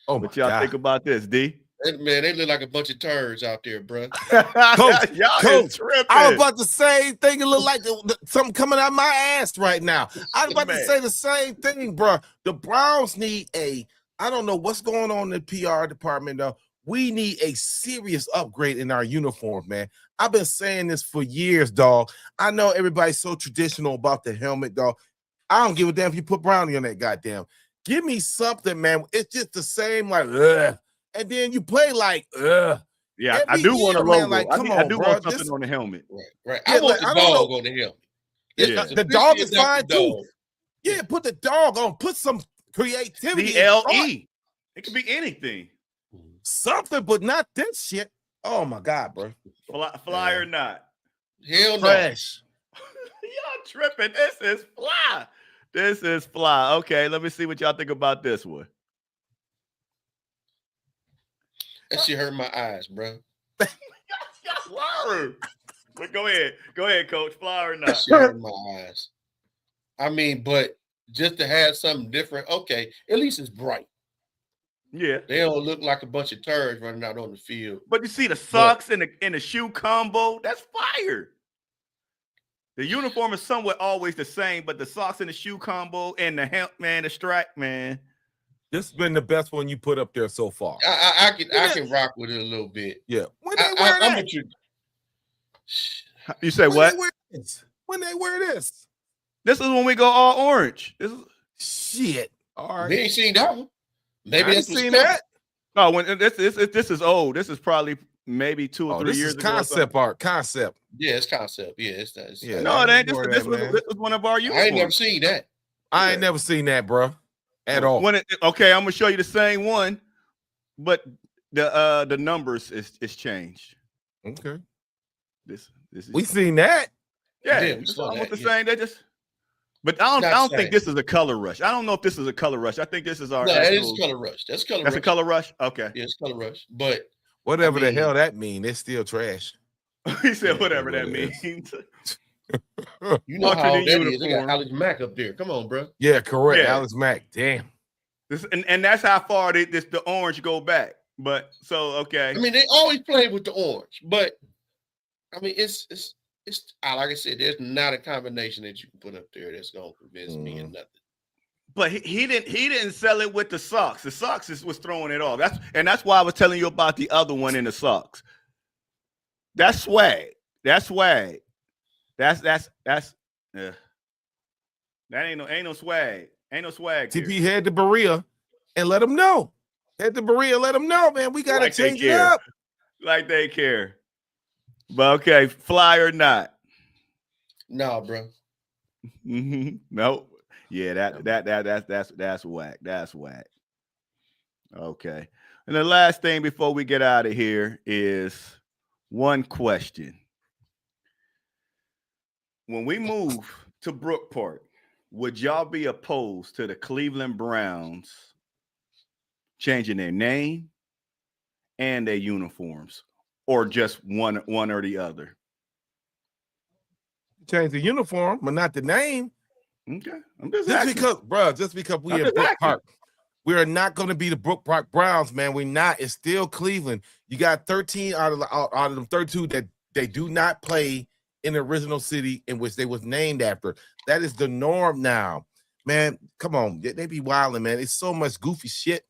What y'all think about this, D? Man, they look like a bunch of turds out there, bro. Coach, I was about to say thing. It look like something coming out my ass right now. I was about to say the same thing, bro. The Browns need I don't know what's going on in the PR department, though. We need a serious upgrade in our uniform, man. I've been saying this for years, dog. I know everybody's so traditional about the helmet, dog. I don't give a damn if you put brownie on that goddamn. Give me something, man. It's just the same, like, ugh. And then you play like, ugh. Yeah, I do want a logo. Man, like, I do want something on the helmet. Right. I want the dog on the helmet. Yeah. The dog is fine too. Yeah, put the dog on. Put some creativity. CLE. It could be anything. Something, but not this shit. Oh my God, bro. Fly or not? Hell no. Fresh. Y'all tripping. This is fly. This is fly. Okay, let me see what y'all think about this one. That shit hurt my eyes, bro. Word. But go ahead, Coach. Fly or not? That shit hurt my eyes. I mean, but just to have something different, okay, at least it's bright. Yeah, they don't look like a bunch of turds running out on the field. But you see the socks and the shoe combo, that's fire. The uniform is somewhat always the same, but the socks and the shoe combo and the helmet, man, the stripe, man. This has been the best one you put up there so far. I can rock with it a little bit. Yeah. When they wear that? You say what? When they wear this? This is when we go all orange. This is shit. All right. We ain't seen that one. Maybe that's seen that. Oh, when this is old. This is probably maybe 2 or 3 years ago. Concept art. Concept. Yeah, it's concept. Yeah, it's yeah. No, it ain't. This was one of our uniforms. I ain't never seen that. I ain't never seen that, bro. At all. Okay, I'm gonna show you the same one, but the numbers is changed. Okay. This is we seen that. Yeah, it's almost the same. They just. But I don't think this is a color rush. I don't know if this is a color rush. I think this is our. No, it is color rush. That's color. That's rush. a color rush. Okay. Yeah, it's color rush. But whatever the hell that mean, it's still trash. He said whatever that means. You know how that is. They got Alex Mack up there. Come on, bro. Yeah, correct. Yeah. Alex Mack. Damn. And that's how far the orange go back. But so okay. I mean, they always play with the orange, but I mean, it's like I said, there's not a combination that you can put up there that's gonna convince me of nothing. But he didn't sell it with the socks. The socks was throwing it off. That's why I was telling you about the other one in the socks. That's swag. That's swag. That ain't no swag. Ain't no swag. TP had the Berea and let them know. Had the Berea, let them know, man. We gotta change it up. Like they care. But okay, fly or not? Nah, bro. Nope. Yeah, that's whack. That's whack. Okay. And the last thing before we get out of here is one question. When we move to Brook Park, would y'all be opposed to the Cleveland Browns changing their name and their uniforms, or just one or the other? Change the uniform, but not the name. Okay, I'm just asking. Just because we in Brook Park, we are not going to be the Brook Park Browns, man. We're not. It's still Cleveland. You got 13 out of them 32 that they do not play in the original city in which they was named after. That is the norm now, man. Come on, they be wilding, man. It's so much goofy shit.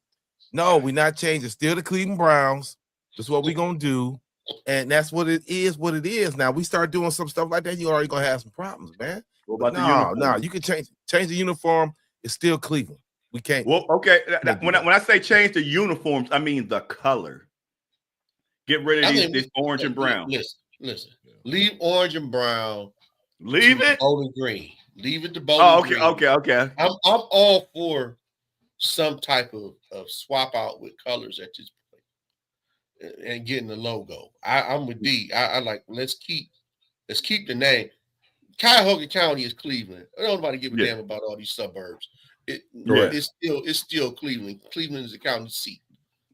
No, we're not changing. Still the Cleveland Browns. That's what we're gonna do, and that's what it is. What it is now. We start doing some stuff like that, you already gonna have some problems, man. What about no, you can change the uniform. It's still Cleveland. We can't. Well, okay. When I say change the uniforms, I mean the color. Get rid of this orange and brown. Listen. Leave orange and brown. Leave it bowling green. Leave it to bowling green. Okay. I'm all for some type of swap out with colors at this point and getting the logo. I'm with D. I like let's keep the name. Cuyahoga County is Cleveland. I don't nobody give a damn about all these suburbs. It's still Cleveland. Cleveland is the county seat,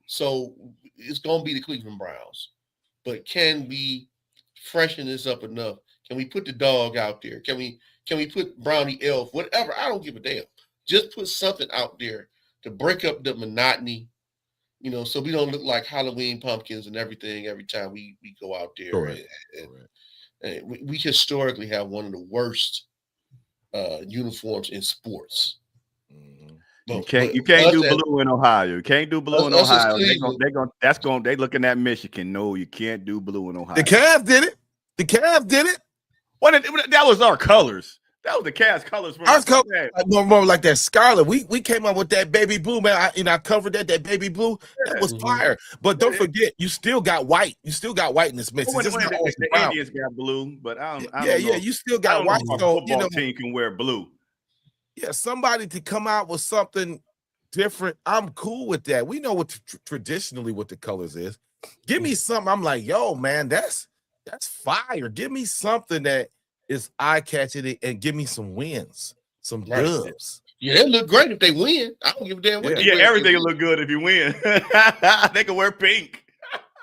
so it's gonna be the Cleveland Browns. But can we freshen this up enough? Can we put the dog out there? Can we put Brownie Elf? Whatever. I don't give a damn. Just put something out there to break up the monotony, so we don't look like Halloween pumpkins and everything every time we go out there. Correct. And we historically have one of the worst uniforms in sports. You can't do blue in Ohio. You can't do blue in Ohio. They looking at Michigan. No, you can't do blue in Ohio. The Cavs did it. Well, that was our colors. That was the Cavs colors. Ours more like that scarlet. We came up with that baby blue, man. I covered that baby blue. That was fire. But don't forget, you still got white. You still got white in this mix. The Indians got blue, but I don't know. You still got white. So football team can wear blue. Yeah, somebody to come out with something different. I'm cool with that. We know what traditionally what the colors is. Give me something. I'm like, yo, man, that's fire. Give me something that is eye-catching and give me some wins, some dubs. Yeah, they look great if they win. I don't give a damn what they win. Everything will look good if you win. They can wear pink.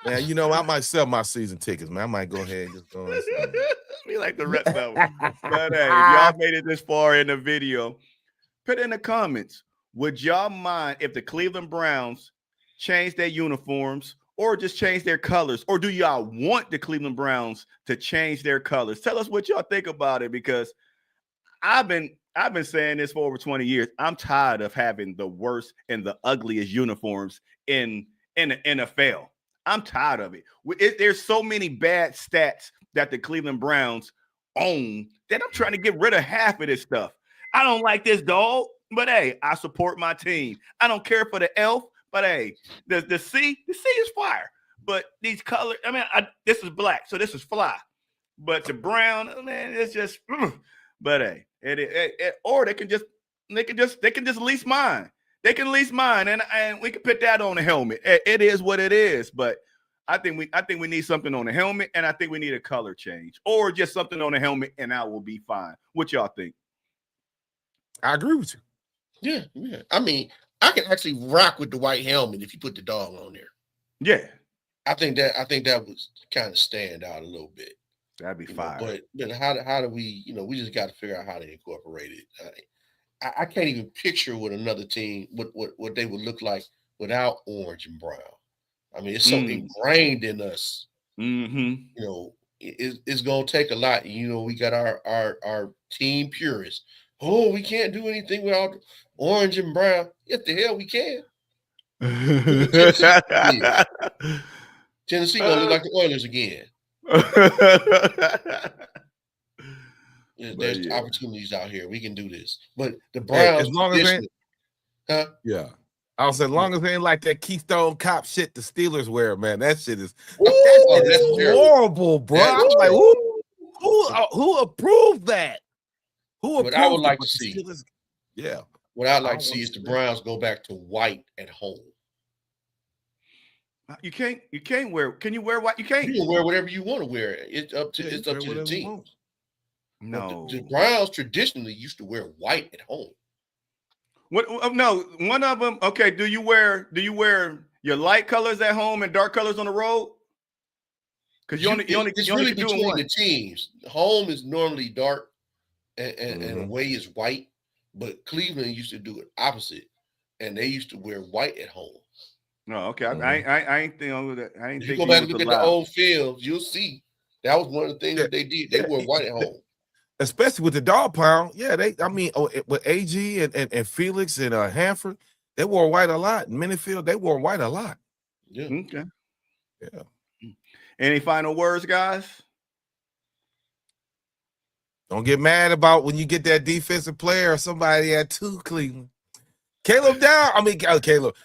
Man, I might sell my season tickets, man. I might go ahead and just go and be like the rest of them. But hey, if y'all made it this far in the video, put in the comments, would y'all mind if the Cleveland Browns change their uniforms or just change their colors? Or do y'all want the Cleveland Browns to change their colors? Tell us what y'all think about it, because I've been saying this for over 20 years. I'm tired of having the worst and the ugliest uniforms in the NFL. I'm tired of it. There's so many bad stats that the Cleveland Browns own that I'm trying to get rid of half of this stuff. I don't like this dog, but hey, I support my team. I don't care for the elf, but hey, the C is fire. But these colors, this is black, so this is fly. But the brown, man, it's just. But hey, or they can just lease mine. They can lease mine, and we can put that on the helmet. It is what it is. But I think we need something on the helmet, and I think we need a color change, or just something on the helmet, and I will be fine. What y'all think? I agree with you. Yeah. I mean, I can actually rock with the white helmet if you put the dog on there. Yeah. I think that was kind of stand out a little bit. That'd be fire. But how do we, we just got to figure out how to incorporate it. I can't even picture what another team, what they would look like without orange and brown. I mean, it's so ingrained in us. Mm-hmm. It's gonna take a lot. We got our team purists. Oh, we can't do anything without orange and brown. What the hell we can? Tennessee gonna look like the Oilers again. There's opportunities out here. We can do this. But the Browns, as long as as long as they ain't like that Keystone Cop shit the Steelers wear, man. That shit is horrible, bro. I'm like, who approved that? Who approved? What I would like to see, what I'd like to see is the Browns go back to white at home. You can't wear. Can you wear white? You can't. You can wear whatever you want to wear. It's up to the team. No, the Browns traditionally used to wear white at home. What? No, one of them. Okay, do you wear your light colors at home and dark colors on the road? Because you only really do between one. The teams. Home is normally dark and away is white, but Cleveland used to do it opposite, and they used to wear white at home. No, okay, I ain't thinking that. I ain't. If you go back and look at the old films, you'll see that was one of the things that they did. They wore white at home. Especially with the dog pound, with AG and Felix and Hanford, they wore white a lot. In Minifield, they wore white a lot. Yeah. Okay. Yeah. Any final words, guys? Don't get mad about when you get that defensive player or somebody at 2 Cleveland. Caleb down. Caleb.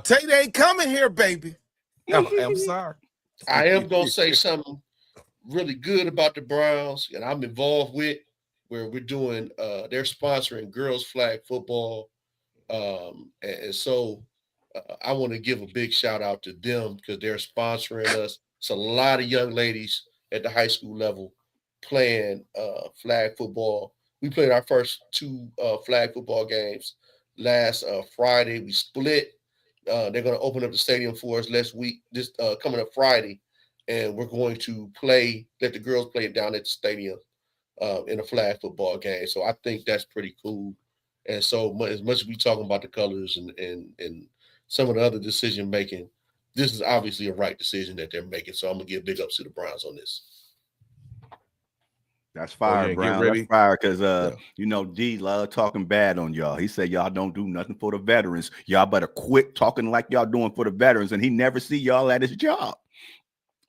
Tate ain't coming here, baby. I'm sorry. I am gonna say something really good about the Browns, and I'm involved with where we're doing. They're sponsoring girls flag football, and so I want to give a big shout out to them because they're sponsoring us. It's a lot of young ladies at the high school level playing flag football. We played our first 2 flag football games last Friday. We split. They're going to open up the stadium for us this coming up Friday, and we're going to let the girls play down at the stadium in a flag football game. So I think that's pretty cool. And so as much as we talking about the colors and some of the other decision making, this is obviously a right decision that they're making. So I'm gonna give big ups to the Browns on this. That's fire, Brown. That's fire because D love talking bad on y'all. He said y'all don't do nothing for the veterans. Y'all better quit talking like y'all doing for the veterans, and he never see y'all at his job.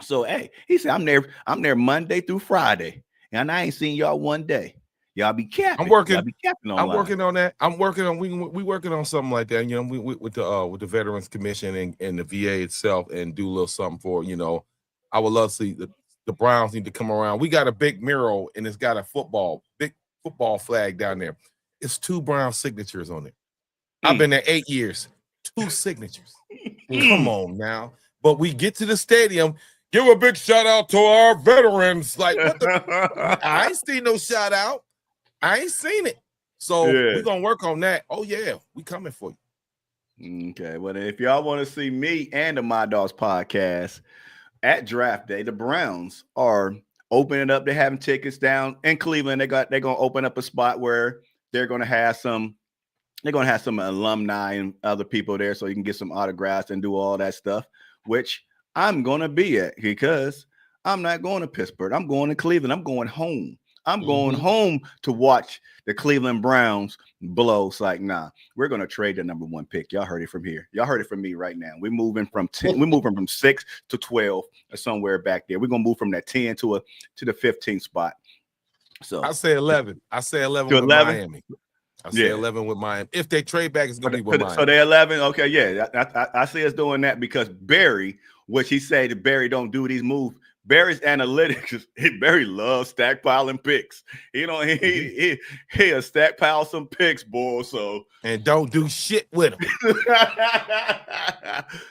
So hey, he said I'm there Monday through Friday, and I ain't seen y'all one day. Y'all be capping. I'm working. Y'all be capping I'm working on that. I'm working on we working on something like that. We with the Veterans Commission and the VA itself, and do a little something for I would love to see the Browns need to come around. We got a big mural and it's got a big football flag down there. It's 2 Brown signatures on it. I've been there 8 years. 2 signatures. Come on now. But we get to the stadium. Give a big shout out to our veterans. Like, what the? I ain't seen no shout out. I ain't seen it. So we're going to work on that. Oh, yeah. We coming for you. Okay. Well, if y'all want to see me and the My Dogs podcast at draft day, the Browns are opening up. They're having tickets down in Cleveland. They're going to open up a spot where they're going to have some alumni and other people there so you can get some autographs and do all that stuff, which I'm going to be at because I'm not going to Pittsburgh. I'm going to Cleveland. I'm going home. I'm going home to watch the Cleveland Browns blow. It's like, nah, we're going to trade the number 1 pick. Y'all heard it from here. Y'all heard it from me right now. We're moving from 10. We're moving from 6 to 12 or somewhere back there. We're going to move from that 10 to the 15th spot. So I say 11. I say 11 with 11? Miami. I say 11 with Miami. If they trade back, it's going to be with Miami. So they're 11. Okay, yeah. I see us doing that because Barry, which he said that Barry don't do these moves. Barry's analytics, Barry loves stockpiling picks. He a stockpile some picks, boy. So and don't do shit with them.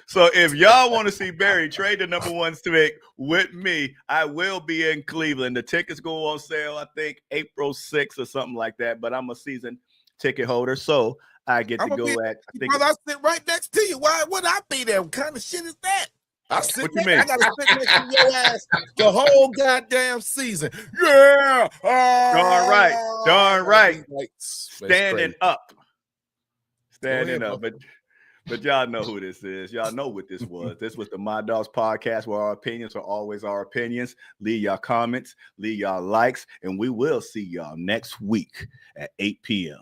So if y'all want to see Barry trade the number 1 pick with me, I will be in Cleveland. The tickets go on sale, I think April 6th or something like that. But I'm a season ticket holder, so I get to go at. I think brother, I sit right next to you. Why would I be there? What kind of shit is that? What you mean? I gotta sit next to your ass the whole goddamn season. Yeah. Darn right. Like, Standing up. But y'all know who this is. Y'all know what this was. This was the My Dogs podcast, where our opinions are always our opinions. Leave y'all comments, leave y'all likes, and we will see y'all next week at 8 p.m.